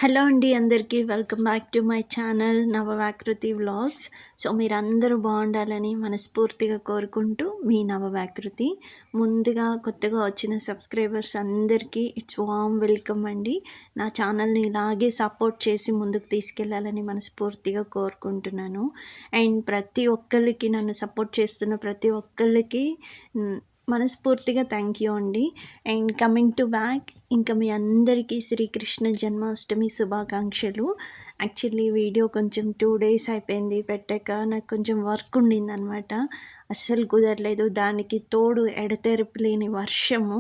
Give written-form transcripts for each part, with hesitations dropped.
Hello అండి అందరికీ welcome back to my channel Navavyakruti vlogs. So మీరందరూ బాగుండాలని మనస్ఫూర్తిగా కోరుకుంటూ మీ నవవ్యాకృతి. ముందుగా కొత్తగా వచ్చిన సబ్స్క్రైబర్స్ అందరికీ ఇట్స్ వామ్ వెల్కమ్ అండి. నా ఛానల్ని ఇలాగే సపోర్ట్ చేసి ముందుకు తీసుకెళ్లాలని మనస్ఫూర్తిగా కోరుకుంటున్నాను. అండ్ ప్రతి ఒక్కరికి నన్ను సపోర్ట్ చేస్తున్న ప్రతి ఒక్కరికి మనస్ఫూర్తిగా థ్యాంక్ యూ అండి. అండ్ కమింగ్ టు బ్యాక్, ఇంకా మీ అందరికీ శ్రీకృష్ణ జన్మాష్టమి శుభాకాంక్షలు. యాక్చువల్లీ వీడియో కొంచెం 2 days అయిపోయింది పెట్టాక. నాకు కొంచెం వర్క్ ఉండిందనమాట, అస్సలు కుదరలేదు. దానికి తోడు ఎడతెరిపి లేని వర్షము.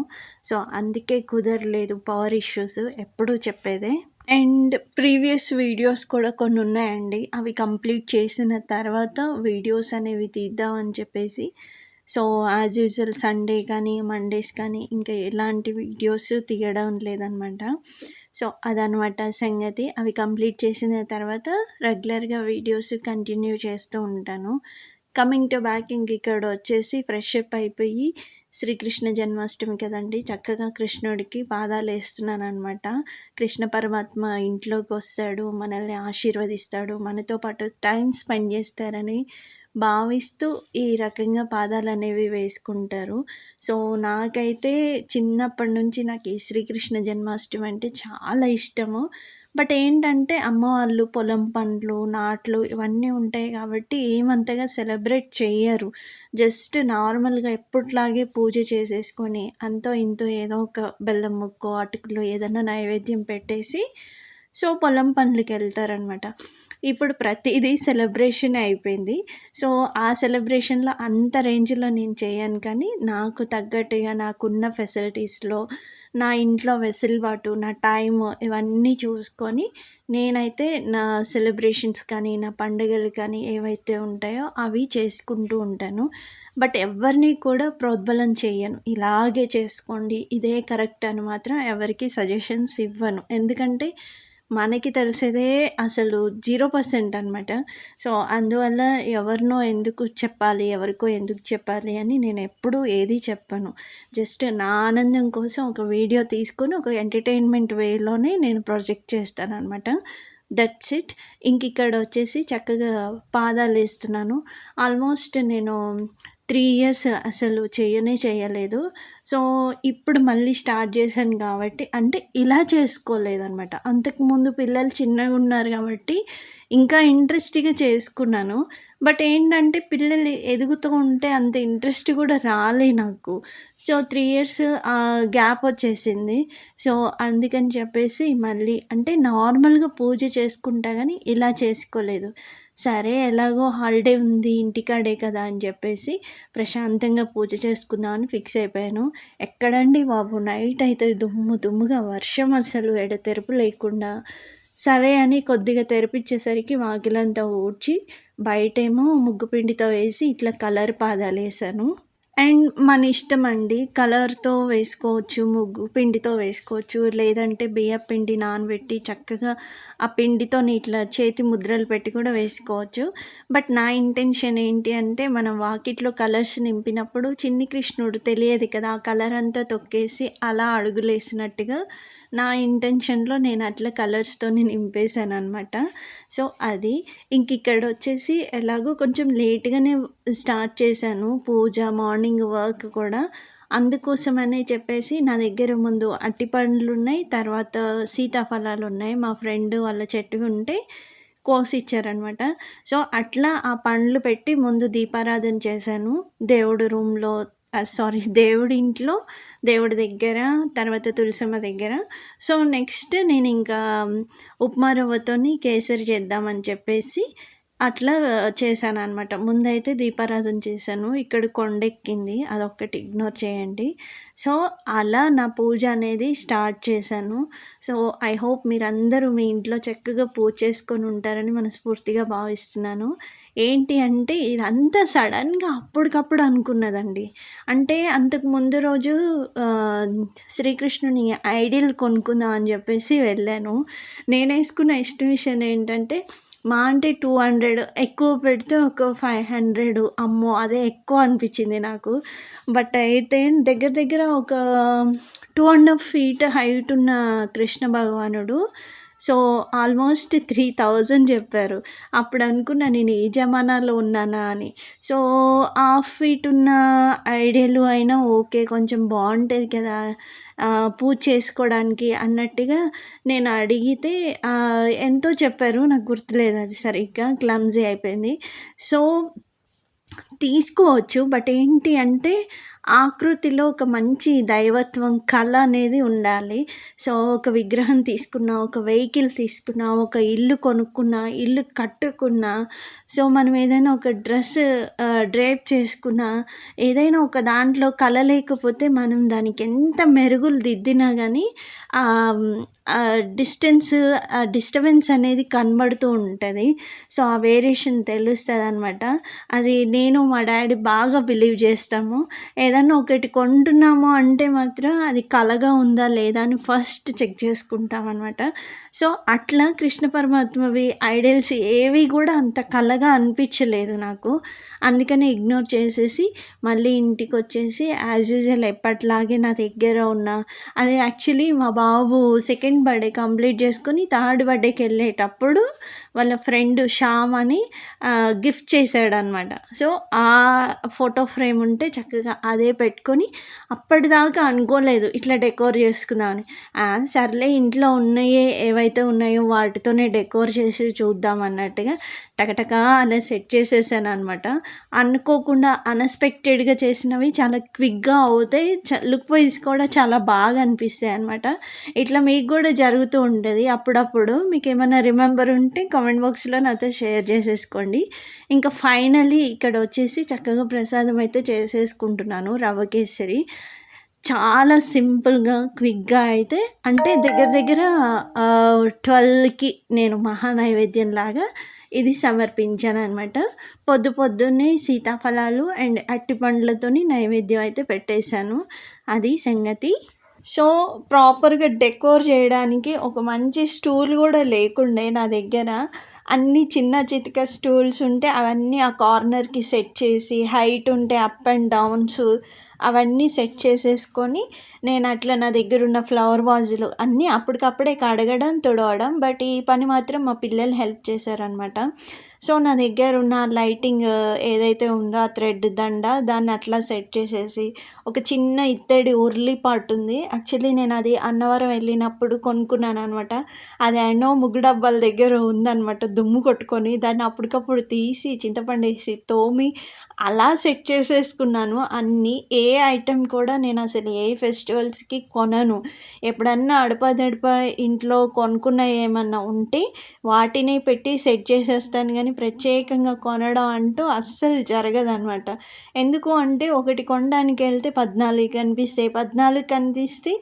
సో అందుకే కుదరలేదు, పవర్ ఇష్యూస్ ఎప్పుడూ చెప్పేదే. అండ్ ప్రీవియస్ వీడియోస్ కూడా కొన్ని ఉన్నాయండి, అవి కంప్లీట్ చేసిన తర్వాత వీడియోస్ అనేవి తీద్దామని చెప్పేసి. సో యాజ్ యూజువల్ సండే కానీ మండేస్ కానీ ఇంకా ఎలాంటి వీడియోస్ తీయడం లేదనమాట. సో అదనమాట సంగతి. అవి కంప్లీట్ చేసిన తర్వాత రెగ్యులర్గా వీడియోస్ కంటిన్యూ చేస్తూ ఉంటాను. కమింగ్ టు బ్యాక్, ఇంక ఇక్కడ వచ్చేసి ఫ్రెష్ అప్ అయిపోయి, శ్రీకృష్ణ జన్మాష్టమి కదండి, చక్కగా కృష్ణుడికి పాదాలు వేస్తున్నాను అనమాట. కృష్ణ పరమాత్మ ఇంట్లోకి వస్తాడు, మనల్ని ఆశీర్వదిస్తాడు, మనతో పాటు టైం స్పెండ్ చేస్తారని భావిస్తూ ఈ రకంగా పాదాలు అనేవి వేసుకుంటారు. సో నాకైతే చిన్నప్పటి నుంచి నాకు ఈ శ్రీకృష్ణ జన్మాష్టమి అంటే చాలా ఇష్టము. బట్ ఏంటంటే అమ్మ వాళ్ళు పొలం పనులు, నాట్లు ఇవన్నీ ఉంటాయి కాబట్టి ఏమంతగా సెలబ్రేట్ చెయ్యరు. జస్ట్ నార్మల్గా ఎప్పట్లాగే పూజ చేసేసుకొని అంతో ఇంతో ఏదో ఒక బెల్లం ముక్కో అటుకులు ఏదైనా నైవేద్యం పెట్టేసి సో పొలం పనులకి వెళ్తారనమాట. ఇప్పుడు ప్రతిదీ సెలబ్రేషన్ అయిపోయింది. సో ఆ సెలబ్రేషన్లో అంత రేంజ్లో నేను చేయను, కానీ నాకు తగ్గట్టుగా నాకున్న ఫెసిలిటీస్లో, నా ఇంట్లో వెసులుబాటు, నా టైము ఇవన్నీ చూసుకొని నేనైతే నా సెలబ్రేషన్స్ కానీ నా పండుగలు కానీ ఏవైతే ఉంటాయో అవి చేసుకుంటూ ఉంటాను. బట్ ఎవరిని కూడా ప్రోద్బలం చేయను, ఇలాగే చేసుకోండి ఇదే కరెక్ట్ అని మాత్రం ఎవరికి సజెషన్స్ ఇవ్వను. ఎందుకంటే మనకి తెలిసేదే అసలు 0% అనమాట. సో అందువల్ల ఎవరినో ఎందుకు చెప్పాలి, ఎవరికో ఎందుకు చెప్పాలి అని నేను ఎప్పుడూ ఏది చెప్పను. జస్ట్ నా ఆనందం కోసం ఒక వీడియో తీసుకొని ఒక ఎంటర్టైన్మెంట్ వేలోనే నేను ప్రొజెక్ట్ చేస్తానన్నమాట. That's it. ఇంక ఇక్కడ వచ్చేసి చక్కగా పాదాలు వేస్తున్నాను. ఆల్మోస్ట్ నేను 3 years అసలు చేయలేదు. సో ఇప్పుడు మళ్ళీ స్టార్ట్ చేశాను కాబట్టి, అంటే ఇలా చేసుకోలేదనమాట. అంతకుముందు పిల్లలు చిన్నగా ఉన్నారు కాబట్టి ఇంకా ఇంట్రెస్ట్గా చేసుకున్నాను. బట్ ఏంటంటే పిల్లలు ఎదుగుతూ ఉంటే అంత ఇంట్రెస్ట్ కూడా రాలే నాకు. సో 3 years గ్యాప్ వచ్చేసింది. సో అందుకని చెప్పేసి మళ్ళీ అంటే నార్మల్గా పూజ చేసుకుంటా కానీ ఇలా చేసుకోలేదు. సరే ఎలాగో హాలిడే ఉంది ఇంటికాడే కదా అని చెప్పేసి ప్రశాంతంగా పూజ చేసుకుందామని ఫిక్స్ అయిపోయాను. ఎక్కడండి బాబు, నైట్ అయితే దుమ్ముగా వర్షం, అసలు ఎడతెరపు లేకుండా. సరే అని కొద్దిగా తెరిపించేసరికి వాకిలంతా ఊడ్చి బయటేమో ముగ్గు పిండితో వేసి ఇట్లా కలర్ పాదాలు వేసాను. అండ్ మన ఇష్టం అండి, కలర్తో వేసుకోవచ్చు, ముగ్గు పిండితో వేసుకోవచ్చు, లేదంటే బియ్యం పిండి నానబెట్టి చక్కగా ఆ పిండితో ఇట్లా చేతి ముద్రలు పెట్టి కూడా వేసుకోవచ్చు. బట్ నా ఇంటెన్షన్ ఏంటి అంటే, మనం వాకిట్లో కలర్స్ నింపినప్పుడు చిన్ని కృష్ణుడు తెలియదు కదా, ఆ కలర్ అంతా తొక్కేసి అలా అడుగులేసినట్టుగా నా ఇంటెన్షన్లో నేను అట్లా కలర్స్తో నింపేశాను అనమాట. సో అది ఇంక ఇక్కడ వచ్చేసి ఎలాగో కొంచెం లేట్గానే స్టార్ట్ చేశాను పూజ, మార్నింగ్ వర్క్ కూడా. అందుకోసమనే చెప్పేసి నా దగ్గర ముందు అరటిపండ్లు ఉన్నాయి, తర్వాత సీతాఫలాలు ఉన్నాయి. మా ఫ్రెండ్ వాళ్ళ చెట్టు ఉంటే కోసి ఇచ్చారనమాట. సో అట్లా ఆ పండ్లు పెట్టి ముందు దీపారాధన చేశాను దేవుడి రూమ్లో, దేవుడి ఇంట్లో, దేవుడి దగ్గర, తర్వాత తులసమ్మ దగ్గర. సో నెక్స్ట్ నేను ఇంకా ఉప్మా రవ్వతోని కేసరి చేద్దామని చెప్పేసి అట్లా చేశాను అనమాట. ముందైతే దీపారాధన చేశాను. ఇక్కడ కొండెక్కింది, అదొక్కటి ఇగ్నోర్ చేయండి. సో అలా నా పూజ అనేది స్టార్ట్ చేశాను. సో ఐ హోప్ మీరందరూ మీ ఇంట్లో చక్కగా పూజ చేసుకొని ఉంటారని మనస్ఫూర్తిగా భావిస్తున్నాను. ఏంటి అంటే ఇదంతా సడన్గా అప్పటికప్పుడు అనుకున్నదండి. అంటే అంతకు ముందు రోజు శ్రీకృష్ణుని ఐడియల్ కొనుక్కుందాం అని చెప్పేసి వెళ్ళాను. నేను వేసుకున్న ఎస్టిమేషన్ ఏంటంటే మా అంటే 200, ఎక్కువ పెడితే ఒక 500. అమ్మో అదే ఎక్కువ అనిపించింది నాకు. బట్ అయితే దగ్గర దగ్గర ఒక 2.5 feet హైట్ ఉన్న కృష్ణ భగవానుడు. సో ఆల్మోస్ట్ 3000 చెప్పారు. అప్పుడు అనుకున్నా నేను ఏ జమానాలో ఉన్నానా అని. సో హాఫ్ ఫీట్ ఉన్న ఐడియలు అయినా ఓకే, కొంచెం బాగుంటుంది కదా పూజ చేసుకోవడానికి అన్నట్టుగా నేను అడిగితే ఎంతో చెప్పారు. నాకు గుర్తులేదు అది సరిగ్గా, క్లమ్జీ అయిపోయింది. సో తీసుకోవచ్చు. బట్ ఏంటి అంటే ఆకృతిలో ఒక మంచి దైవత్వం, కళ అనేది ఉండాలి. సో ఒక విగ్రహం తీసుకున్నా, ఒక వెహికల్ తీసుకున్నా, ఒక ఇల్లు కొనుక్కున్నా, ఇల్లు కట్టుకున్నా, సో మనం ఏదైనా ఒక డ్రెస్ డ్రేప్ చేసుకున్నా, ఏదైనా ఒక దాంట్లో కళ లేకపోతే మనం దానికి ఎంత మెరుగులు దిద్దినా కానీ డిస్టర్బెన్స్ అనేది కనబడుతూ ఉంటుంది. సో ఆ వేరియేషన్ తెలుస్తుంది అనమాట. అది నేను మా డాడీ బాగా బిలీవ్ చేస్తాము. ఏదన్నా ఒకటి కొంటున్నాము అంటే మాత్రం అది కళగా ఉందా లేదా అని ఫస్ట్ చెక్ చేసుకుంటామన్నమాట. సో అట్లా కృష్ణ పరమాత్మవి ఐడల్స్ ఏవి కూడా అంత కళగా అనిపించలేదు నాకు. అందుకని ఇగ్నోర్ చేసేసి మళ్ళీ ఇంటికి వచ్చేసి యాజ్ యూజువల్ ఎప్పట్లాగే నా దగ్గర ఉన్న, అది యాక్చువల్లీ మా బాబు సెకండ్ బర్త్డే కంప్లీట్ చేసుకొని థర్డ్ బర్త్డేకి వెళ్ళేటప్పుడు వాళ్ళ ఫ్రెండ్ శ్యామ్ అని గిఫ్ట్ చేశాడనమాట. సో ఆ ఫోటో ఫ్రేమ్ ఉంటే చక్కగా అదే పెట్టుకొని, అప్పటిదాకా అనుకోలేదు ఇట్లా డెకోర్ చేసుకుందామని. సర్లే ఇంట్లో ఉన్నాయే ఏవైతే ఉన్నాయో వాటితోనే డెకోర్ చేసి చూద్దాం అన్నట్టుగా టకటకా అలా సెట్ చేసేసాను అనమాట. అనుకోకుండా అన్ఎక్స్పెక్టెడ్గా చేసినవి చాలా క్విక్గా అవుతాయి. లుక్ వైజ్ కూడా చాలా బాగా అనిపిస్తాయి అనమాట. ఇట్లా మీకు కూడా జరుగుతూ ఉంటుంది అప్పుడప్పుడు. మీకు ఏమైనా రిమెంబర్ ఉంటే కామెంట్ బాక్స్లో నాతో షేర్ చేసేసుకోండి. ఇంకా ఫైనలీ ఇక్కడ వచ్చేసి చక్కగా ప్రసాదం అయితే చేసేసుకుంటున్నాను, రవ్వ కేసరి. చాలా సింపుల్గా క్విక్గా అయితే, అంటే దగ్గర దగ్గర 12కి నేను మహానైవేద్యం లాగా ఇది సమర్పించాను అనమాట. పొద్దున్నే సీతాఫలాలు అండ్ అట్టి పండ్లతోని నైవేద్యం అయితే పెట్టేశాను. అది సంగతి. సో ప్రాపర్గా డెకోర్ చేయడానికి ఒక మంచి స్టూల్ కూడా లేకుండే నా దగ్గర. అన్నీ చిన్న చితిక స్టూల్స్ ఉంటే అవన్నీ ఆ కార్నర్కి సెట్ చేసి, హైట్ ఉంటే అప్ అండ్ డౌన్స్ అవన్నీ సెట్ చేసేసుకొని, నేను అట్లా నా దగ్గర ఉన్న ఫ్లవర్ వాజులు అన్నీ అప్పటికప్పుడే కడగడం, తుడవడం. బట్ ఈ పని మాత్రం మా పిల్లలు హెల్ప్ చేశారనమాట. సో నా దగ్గర ఉన్న లైటింగ్ ఏదైతే ఉందో ఆ థ్రెడ్ దండ, దాన్ని అట్లా సెట్ చేసేసి, ఒక చిన్న ఇత్తడి ఉర్లి పాట్ ఉంది. యాక్చువల్లీ నేను అది అన్నవరం వెళ్ళినప్పుడు కొనుక్కున్నాను అనమాట. అది ఎన్నో ముగ్గు డబ్బాల దగ్గర ఉందన్నమాట, దుమ్ము కొట్టుకొని. దాన్ని అప్పటికప్పుడు తీసి చింతపండు వేసి తోమి అలా సెట్ చేసేసుకున్నాను అన్నీ. ఏ ఐటెం కూడా నేను అసలు ఏ ఫెస్టివల్స్కి కొనను. ఎప్పుడన్నా అడపాదడపా ఇంట్లో కొనుక్కున్న ఏమన్నా ఉంటే వాటిని పెట్టి సెట్ చేసేస్తాను, కానీ ప్రత్యేకంగా కొనడం అంటూ అస్సలు జరగదనమాట. ఎందుకు అంటే ఒకటి కొనడానికి వెళ్తే 14 కనిపిస్తాయి, 14 కనిపిస్తే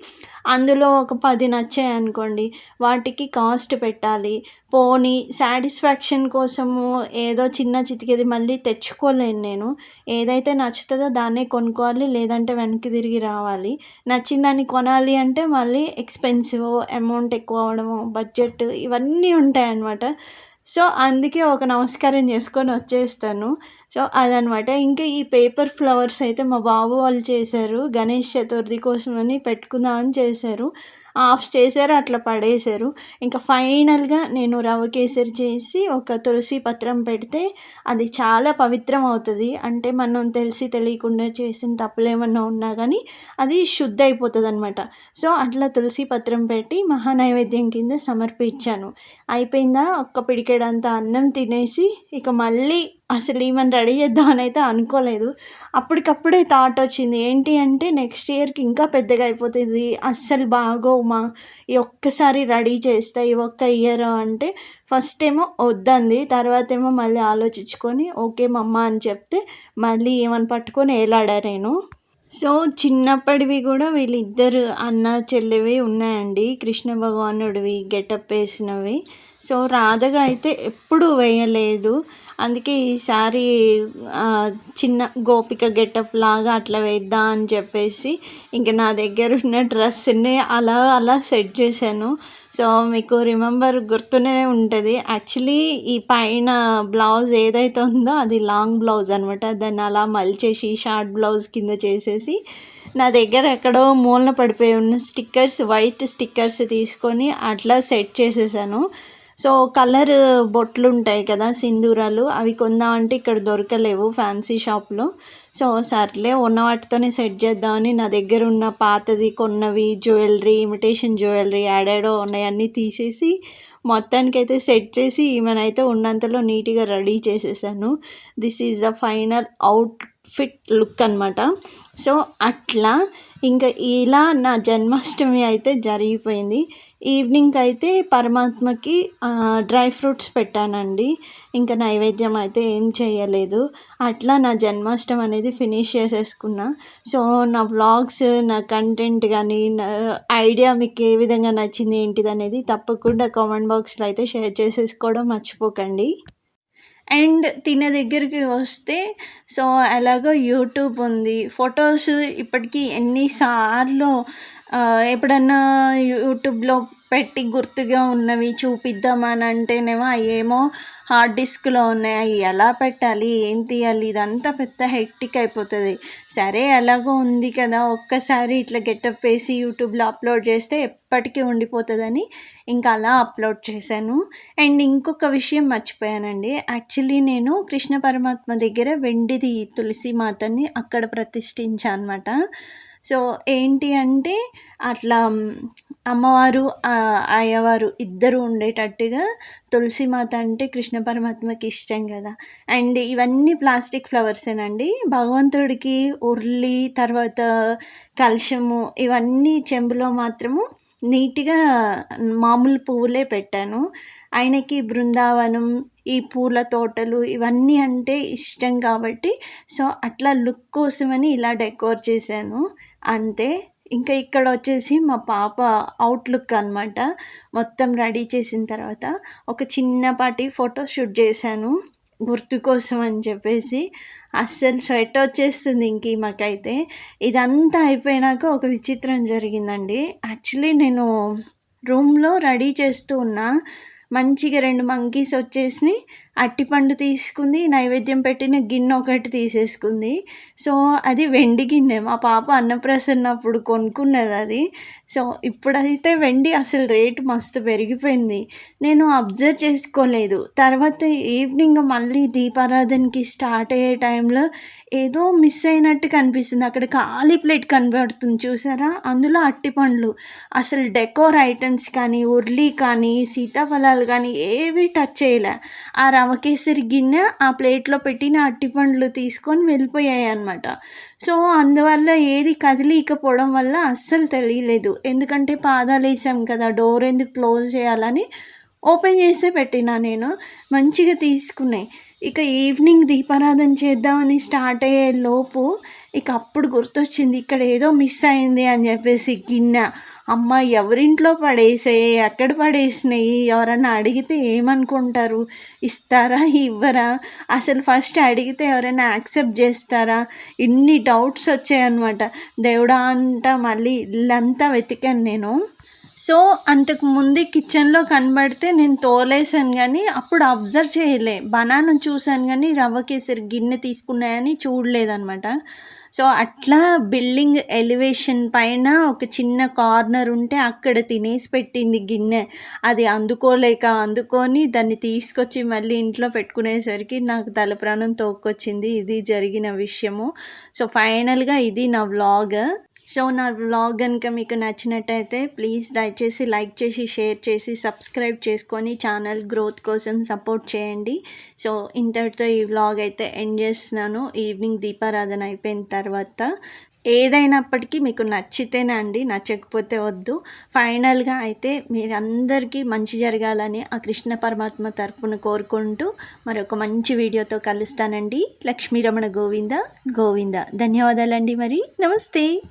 అందులో ఒక 10 నచ్చాయి అనుకోండి, వాటికి కాస్ట్ పెట్టాలి. పోనీ సాటిస్ఫాక్షన్ కోసము ఏదో చిన్న చితికేది మళ్ళీ తెచ్చుకోలేను నేను. ఏదైతే నచ్చుతుందో దాన్నే కొనుక్కోవాలి, లేదంటే వెనక్కి తిరిగి రావాలి. నచ్చిన దాన్ని కొనాలి అంటే మళ్ళీ ఎక్స్పెన్సివ్, అమౌంట్ ఎక్కువ అవ్వడము, బడ్జెట్ ఇవన్నీ ఉంటాయన్నమాట. సో అందుకే ఒక నమస్కారం చేసుకొని వచ్చేస్తాను. సో అదనమాట. ఇంకా ఈ పేపర్ ఫ్లవర్స్ అయితే మా బాబు వాళ్ళు చేశారు. గణేష్ చతుర్థి కోసమని పెట్టుకుందామని చేశారు. ఆఫ్ చేశారు, అట్లా పడేశారు. ఇంకా ఫైనల్గా నేను రవ్వ కేసరి చేసి ఒక తులసి పత్రం పెడితే అది చాలా పవిత్రం అవుతుంది. అంటే మనం తెలిసి తెలియకుండా చేసిన తప్పులు ఏమన్నా ఉన్నా కానీ అది శుద్ధ అయిపోతుంది అనమాట. సో అట్లా తులసి పత్రం పెట్టి మహానైవేద్యం కింద సమర్పించాను. అయిపోయిందా, ఒక్క పిడికెడంతా అన్నం తినేసి ఇక మళ్ళీ అసలు ఈమెను రెడీ చేద్దామని అయితే అనుకోలేదు. అప్పటికప్పుడే థాట్ వచ్చింది, ఏంటి అంటే నెక్స్ట్ ఇయర్కి ఇంకా పెద్దగా అయిపోతుంది, అస్సలు బాగోమా, ఈ ఒక్కసారి రెడీ చేస్తా ఈ ఒక్క ఇయర్ అంటే. ఫస్ట్ ఏమో వద్దంది, తర్వాత ఏమో మళ్ళీ ఆలోచించుకొని ఓకే మమ్మ అని చెప్తే మళ్ళీ ఏమని పట్టుకొని ఏలాడా నేను. సో చిన్నప్పటివి కూడా వీళ్ళిద్దరు అన్న చెల్లివి ఉన్నాయండి, కృష్ణ భగవానుడివి గెటప్ వేసినవి. సో రాధగా అయితే ఎప్పుడూ వేయలేదు. అందుకే ఈసారి చిన్న గోపిక గెటప్ లాగా అట్లా వేద్దాం అని చెప్పేసి ఇంక నా దగ్గర ఉన్న డ్రెస్ని అలా సెట్ చేశాను. సో మీకు గుర్తునే ఉంటుంది. యాక్చువల్లీ ఈ పైన బ్లౌజ్ ఏదైతే ఉందో అది లాంగ్ బ్లౌజ్ అనమాట. దాన్ని అలా మలిచేసి షార్ట్ బ్లౌజ్ కింద చేసేసి నా దగ్గర ఎక్కడో మూలన పడిపోయి ఉన్న స్టిక్కర్స్, వైట్ స్టిక్కర్స్ తీసుకొని అట్లా సెట్ చేసేసాను. సో కలర్ బొట్లు ఉంటాయి కదా, సింధూరాలు, అవి కొందామంటే ఇక్కడ దొరకలేవు ఫ్యాన్సీ షాప్లో. సో సర్లే ఉన్న వాటితోనే సెట్ చేద్దామని నా దగ్గర ఉన్న పాతది కొన్నవి జ్యువెలరీ, ఇమిటేషన్ జ్యువెలరీ యాడాడో ఉన్నాయన్నీ తీసేసి మొత్తానికైతే సెట్ చేసి ఈమెనైతే ఉన్నంతలో నీట్గా రెడీ చేసేసాను. This is the final outfit look అనమాట. సో అట్లా ఇంకా ఇలా నా జన్మాష్టమి అయితే జరిగిపోయింది. ఈవినింగ్ అయితే పరమాత్మకి డ్రై ఫ్రూట్స్ పెట్టానండి. ఇంకా నైవేద్యం అయితే ఏం చేయలేదు. అట్లా నా జన్మాష్టమి అనేది ఫినిష్ చేసేసుకున్నా. సో నా వ్లాగ్స్, నా కంటెంట్ కానీ, నా ఐడియా మీకు ఏ విధంగా నచ్చింది ఏంటిది అనేది తప్పకుండా కామెంట్ బాక్స్లో అయితే షేర్ చేసేసుకోవడం మర్చిపోకండి. అండ్ తినే దగ్గరికి వస్తే, సో ఎలాగో యూట్యూబ్ ఉంది, ఫొటోస్ ఇప్పటికీ ఎన్నిసార్లు ఎప్పుడన్నా యూట్యూబ్లో పెట్టి గుర్తుగా ఉన్నవి చూపిద్దామని అంటేనేమో అవేమో హార్డ్ డిస్క్లో ఉన్నాయి, అవి ఎలా పెట్టాలి, ఏం తీయాలి, ఇదంతా పెద్ద హెక్టిక్ అయిపోతుంది. సరే ఎలాగో ఉంది కదా, ఒక్కసారి ఇట్లా గెటప్ వేసి యూట్యూబ్లో అప్లోడ్ చేస్తే ఎప్పటికీ ఉండిపోతుందని ఇంకా అలా అప్లోడ్ చేశాను. అండ్ ఇంకొక విషయం మర్చిపోయానండి. యాక్చువల్లీ నేను కృష్ణ పరమాత్మ దగ్గర వెండిది తులసి మాతని అక్కడ ప్రతిష్ఠించాను అనమాట. సో ఏంటి అంటే అట్లా అమ్మవారు, అయ్యవారు ఇద్దరు ఉండేటట్టుగా తులసి మాత అంటే కృష్ణ పరమాత్మకి ఇష్టం కదా. అండ్ ఇవన్నీ ప్లాస్టిక్ ఫ్లవర్సేనండి. భగవంతుడికి ఉర్లి, తర్వాత కలశము, ఇవన్నీ చెంబులో మాత్రము నీట్గా మామూలు పువ్వులే పెట్టాను. ఆయనకి బృందావనం, ఈ పూల తోటలు ఇవన్నీ అంటే ఇష్టం కాబట్టి సో అట్లా లుక్ కోసమని ఇలా డెకోర్ చేశాను అంతే. ఇంకా ఇక్కడ వచ్చేసి మా పాప అవుట్లుక్ అనమాట. మొత్తం రెడీ చేసిన తర్వాత ఒక చిన్నపాటి ఫోటో షూట్ చేశాను గుర్తు కోసం అని చెప్పేసి. అస్సలు స్వెట్ వచ్చేస్తుంది ఇంక మాకైతే. ఇదంతా అయిపోయినాక ఒక విచిత్రం జరిగిందండి. యాక్చువల్లీ నేను రూమ్లో రెడీ చేస్తూ ఉన్నా, మంచిగా 2 మంకీస్ వచ్చేసి అట్టిపండు తీసుకుంది, నైవేద్యం పెట్టిన గిన్నె ఒకటి తీసేసుకుంది. సో అది వెండి గిన్నె, మా పాప అన్నప్రాసన అప్పుడు కొనుక్కున్నది అది. సో ఇప్పుడైతే వెండి అసలు రేటు మస్తు పెరిగిపోయింది. నేను అబ్జర్వ్ చేసుకోలేదు. తర్వాత ఈవినింగ్ మళ్ళీ దీపారాధనకి స్టార్ట్ అయ్యే టైంలో ఏదో మిస్ అయినట్టు కనిపిస్తుంది. అక్కడ ఖాళీ ప్లేట్ కనబడుతుంది చూసారా, అందులో అట్టిపండ్లు. అసలు డెకోర్ ఐటమ్స్ కానీ, ఉర్లి కానీ, సీతాఫలాలు కానీ ఏవి టచ్ చేయలే. ఆ రవకేసరి గిన్నె ఆ ప్లేట్లో పెట్టిన అట్టిపండ్లు తీసుకొని వెళ్ళిపోయాయి అన్నమాట. సో అందువల్ల ఏది కదిలీకపోవడం వల్ల అస్సలు తెలియలేదు. ఎందుకంటే పాదాలు వేసాం కదా, డోర్ ఎందుకు క్లోజ్ చేయాలని ఓపెన్ చేసే పెట్టినా నేను. మంచిగా తీసుకున్నాయి. ఇక ఈవినింగ్ దీపారాధన చేద్దామని స్టార్ట్ అయ్యే లోపు ఇక అప్పుడు గుర్తొచ్చింది ఇక్కడ ఏదో మిస్ అయింది అని చెప్పేసి. గిన్నె అమ్మ ఎవరింట్లో పడేసాయి, ఎక్కడ పడేసినాయి, ఎవరన్నా అడిగితే ఏమనుకుంటారు, ఇస్తారా ఇవ్వరా, అసలు ఫస్ట్ అడిగితే ఎవరైనా యాక్సెప్ట్ చేస్తారా, ఇన్ని డౌట్స్ వచ్చాయన్నమాట. దేవుడా అంట మళ్ళీ ఇల్లంతా వెతికాను నేను. సో అంతకు ముందు కిచెన్లో కనబడితే నేను తోలేసాను కానీ అప్పుడు అబ్జర్వ్ చేయలే. బనానా చూశాను కానీ రవ్వ కేసరి గిన్నె తీసుకున్నాయని చూడలేదన్నమాట. సో అట్లా బిల్డింగ్ ఎలివేషన్ పైన ఒక చిన్న కార్నర్ ఉంటే అక్కడ తినేసి పెట్టింది గిన్నె. అది అందుకొని దాన్ని తీసుకొచ్చి మళ్ళీ ఇంట్లో పెట్టుకునేసరికి నాకు తలప్రాణం తోక్కొచ్చింది. ఇది జరిగిన విషయము. సో ఫైనల్గా ఇది నా వ్లాగ్. సో నా వ్లాగ్ కనుక మీకు నచ్చినట్టయితే ప్లీజ్ దయచేసి లైక్ చేసి, షేర్ చేసి, సబ్స్క్రైబ్ చేసుకొని ఛానల్ గ్రోత్ కోసం సపోర్ట్ చేయండి. సో ఇంతటితో ఈ వ్లాగ్ అయితే ఎండ్ చేస్తున్నాను. ఈవినింగ్ దీపారాధన అయిపోయిన తర్వాత ఏదైనప్పటికీ మీకు నచ్చితేనే అండి, నచ్చకపోతే వద్దు. ఫైనల్గా అయితే మీరందరికీ మంచి జరగాలని ఆ కృష్ణ పరమాత్మ తరపున కోరుకుంటూ మరొక మంచి వీడియోతో కలుస్తానండి. లక్ష్మీరమణ గోవింద గోవింద. ధన్యవాదాలండి. మరి నమస్తే.